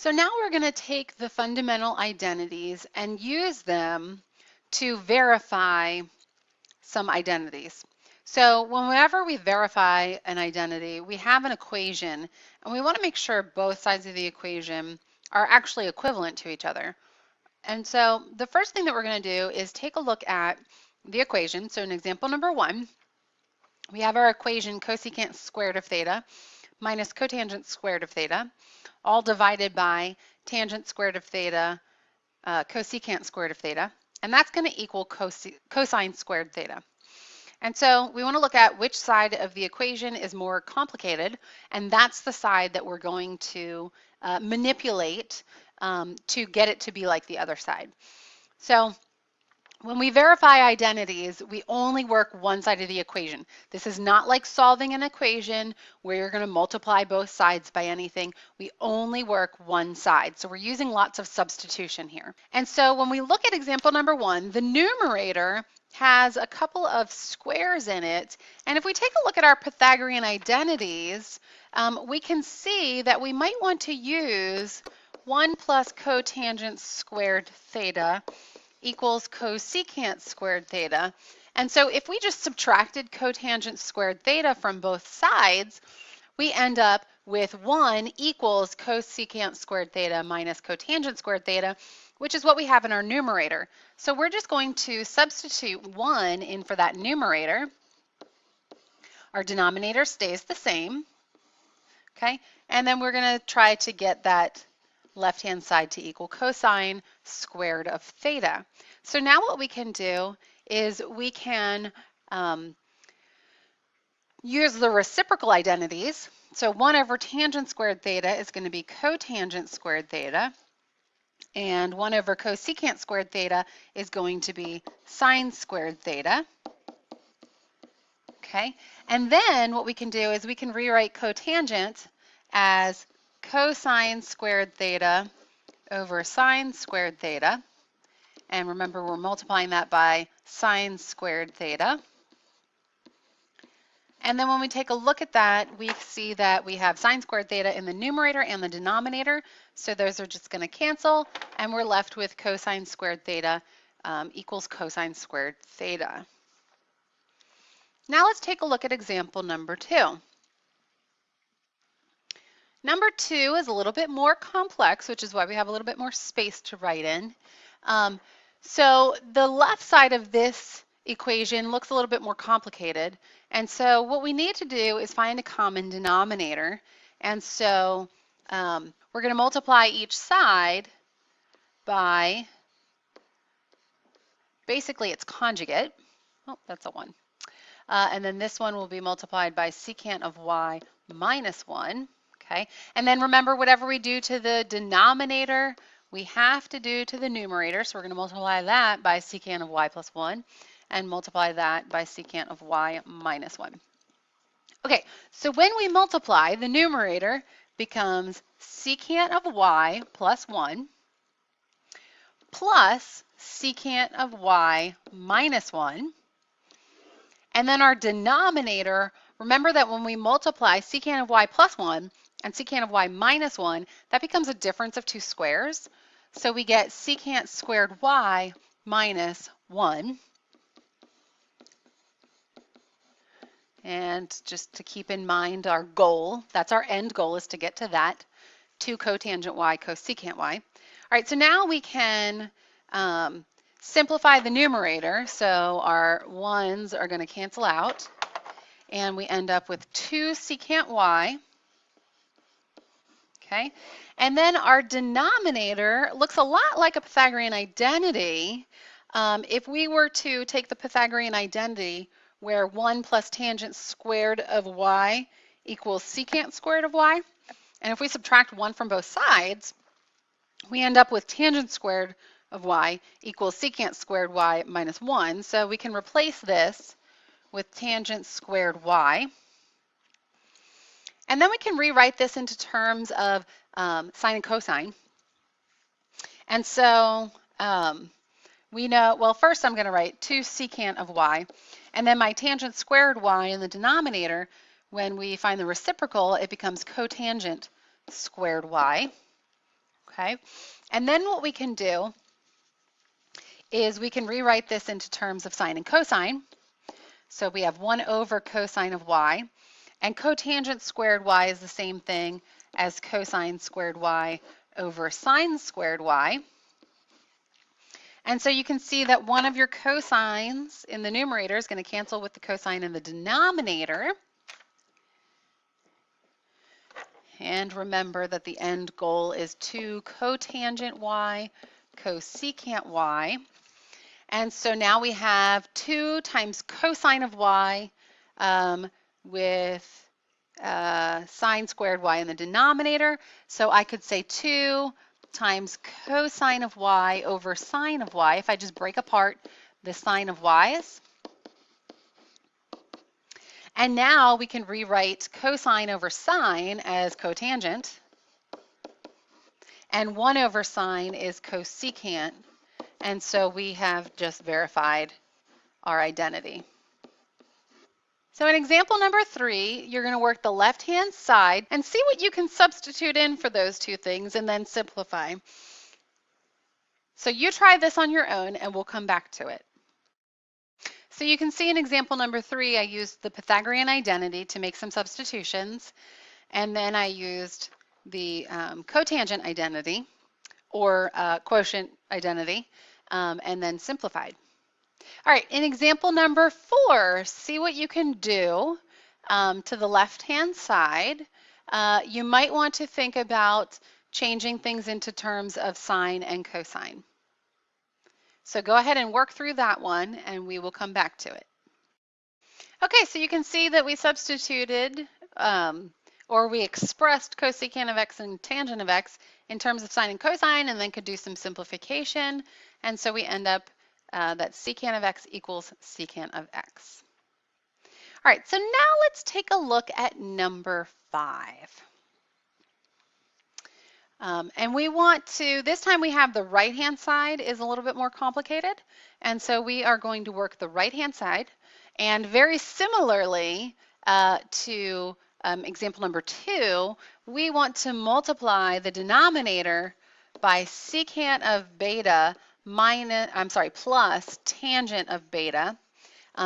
So now we're going to take the fundamental identities and use them to verify some identities. So whenever we verify an identity, we have an equation, and we want to make sure both sides of the equation are actually equivalent to each other. And so the first thing that we're going to do is take a look at the equation. So in example number 1, we have our equation cosecant squared of theta minus cotangent squared of theta, all divided by tangent squared of theta, cosecant squared of theta, and that's going to equal cosine squared theta. And so we want to look at which side of the equation is more complicated, and that's the side that we're going to manipulate to get it to be like the other side. So when we verify identities, we only work one side of the equation. This is not like solving an equation where you're going to multiply both sides by anything. We only work one side. So we're using lots of substitution here. And so when we look at example number 1, the numerator has a couple of squares in it. And if we take a look at our Pythagorean identities, we can see that we might want to use 1 plus cotangent squared theta equals cosecant squared theta. And so if we just subtracted cotangent squared theta from both sides, we end up with 1 equals cosecant squared theta minus cotangent squared theta, which is what we have in our numerator. So we're just going to substitute 1 in for that numerator. Our denominator stays the same, okay? And then we're going to try to get that left-hand side to equal cosine squared of theta. So now what we can do is we can use the reciprocal identities. So 1 over tangent squared theta is going to be cotangent squared theta, and 1 over cosecant squared theta is going to be sine squared theta. Okay, and then what we can do is we can rewrite cotangent as cosine squared theta over sine squared theta. And remember, we're multiplying that by sine squared theta. And then when we take a look at that, we see that we have sine squared theta in the numerator and the denominator. So those are just going to cancel, and we're left with cosine squared theta equals cosine squared theta. Now let's take a look at example number 2. Number 2 is a little bit more complex, which is why we have a little bit more space to write in. So the left side of this equation looks a little bit more complicated. And so what we need to do is find a common denominator. And so we're going to multiply each side by basically its conjugate. Oh, that's a 1. And then this one will be multiplied by secant of y minus 1. Okay, and then remember, whatever we do to the denominator, we have to do to the numerator. So we're going to multiply that by secant of y plus 1 and multiply that by secant of y minus 1. Okay, so when we multiply, the numerator becomes secant of y plus 1 plus secant of y minus 1. And then our denominator, remember that when we multiply secant of y plus 1 and secant of y minus 1, that becomes a difference of 2 squares. So we get secant squared y minus 1. And just to keep in mind our goal, that's our end goal, is to get to that, 2 cotangent y cosecant y. All right, so now we can simplify the numerator. So our 1's are going to cancel out, and we end up with 2 secant y. Okay, and then our denominator looks a lot like a Pythagorean identity. If we were to take the Pythagorean identity where 1 plus tangent squared of y equals secant squared of y, and if we subtract 1 from both sides, we end up with tangent squared of y equals secant squared y minus 1. So we can replace this with tangent squared y. And then we can rewrite this into terms of sine and cosine. And so we know, well, first I'm going to write 2 secant of y. And then my tangent squared y in the denominator, when we find the reciprocal, it becomes cotangent squared y. okay? And then what we can do is we can rewrite this into terms of sine and cosine. So we have 1 over cosine of y, and cotangent squared y is the same thing as cosine squared y over sine squared y. And so you can see that one of your cosines in the numerator is going to cancel with the cosine in the denominator. And remember that the end goal is 2 cotangent y cosecant y. And so now we have 2 times cosine of y with sine squared y in the denominator. So I could say 2 times cosine of y over sine of y. If I just break apart the sine of y's. And now we can rewrite cosine over sine as cotangent. And 1 over sine is cosecant. And so we have just verified our identity. So in example number 3, you're going to work the left-hand side and see what you can substitute in for those two things and then simplify. So you try this on your own and we'll come back to it. So you can see in example number 3, I used the Pythagorean identity to make some substitutions, and then I used the cotangent identity or quotient identity and then simplified. All right, in example number 4, see what you can do to the left-hand side. You might want to think about changing things into terms of sine and cosine. So go ahead and work through that one, and we will come back to it. Okay, so you can see that we substituted, or we expressed cosecant of x and tangent of x in terms of sine and cosine, and then could do some simplification. And so we end up that secant of x equals secant of x. All right, so now let's take a look at number 5. And we want to, this time we have the right-hand side is a little bit more complicated. And so we are going to work the right-hand side. And very similarly to example number 2, we want to multiply the denominator by secant of beta plus tangent of beta.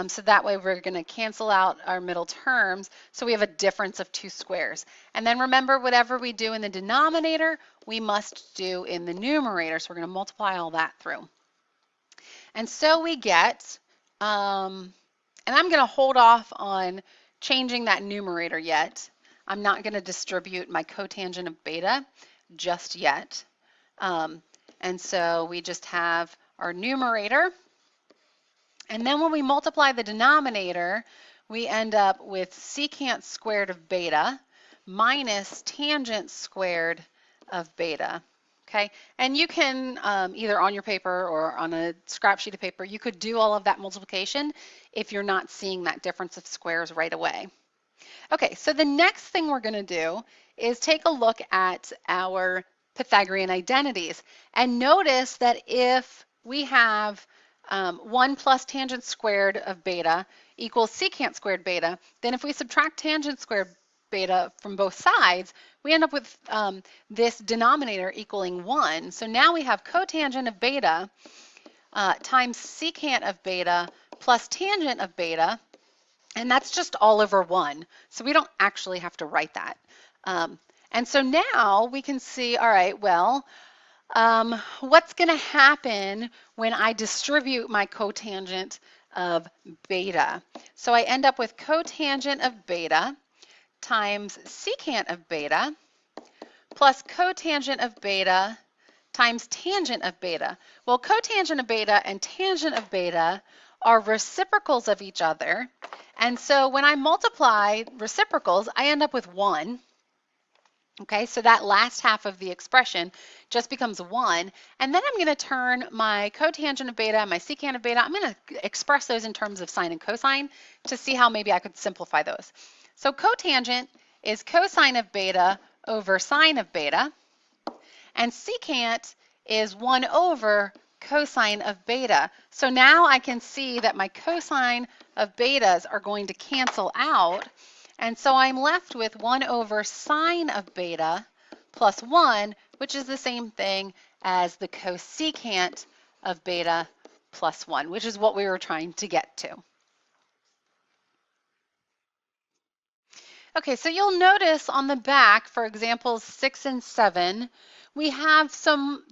So that way we're going to cancel out our middle terms. So we have a difference of 2 squares. And then remember, whatever we do in the denominator, we must do in the numerator. So we're going to multiply all that through. And so we get, and I'm going to hold off on changing that numerator yet. I'm not going to distribute my cotangent of beta just yet. And so we just have our numerator. And then when we multiply the denominator, we end up with secant squared of beta minus tangent squared of beta. Okay, and you can either on your paper or on a scrap sheet of paper, you could do all of that multiplication if you're not seeing that difference of squares right away. Okay, so the next thing we're going to do is take a look at our Pythagorean identities. And notice that if we have 1 plus tangent squared of beta equals secant squared beta, then if we subtract tangent squared beta from both sides, we end up with this denominator equaling 1. So now we have cotangent of beta times secant of beta plus tangent of beta, and that's just all over 1. So we don't actually have to write that. And so now we can see, all right, well, what's going to happen when I distribute my cotangent of beta? So I end up with cotangent of beta times secant of beta plus cotangent of beta times tangent of beta. Well, cotangent of beta and tangent of beta are reciprocals of each other. And so when I multiply reciprocals, I end up with 1. Okay, so that last half of the expression just becomes 1. And then I'm going to turn my cotangent of beta and my secant of beta, I'm going to express those in terms of sine and cosine to see how maybe I could simplify those. So cotangent is cosine of beta over sine of beta, and secant is 1 over cosine of beta. So now I can see that my cosine of betas are going to cancel out. And so I'm left with 1 over sine of beta plus 1 which is the same thing as the cosecant of beta plus 1, which is what we were trying to get to. Okay, so you'll notice on the back, for examples 6 and 7, we have some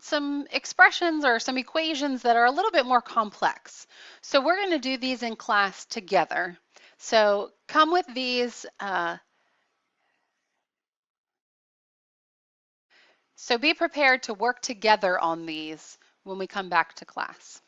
expressions or some equations that are a little bit more complex. So we're going to do these in class together. So come with these. So be prepared to work together on these when we come back to class.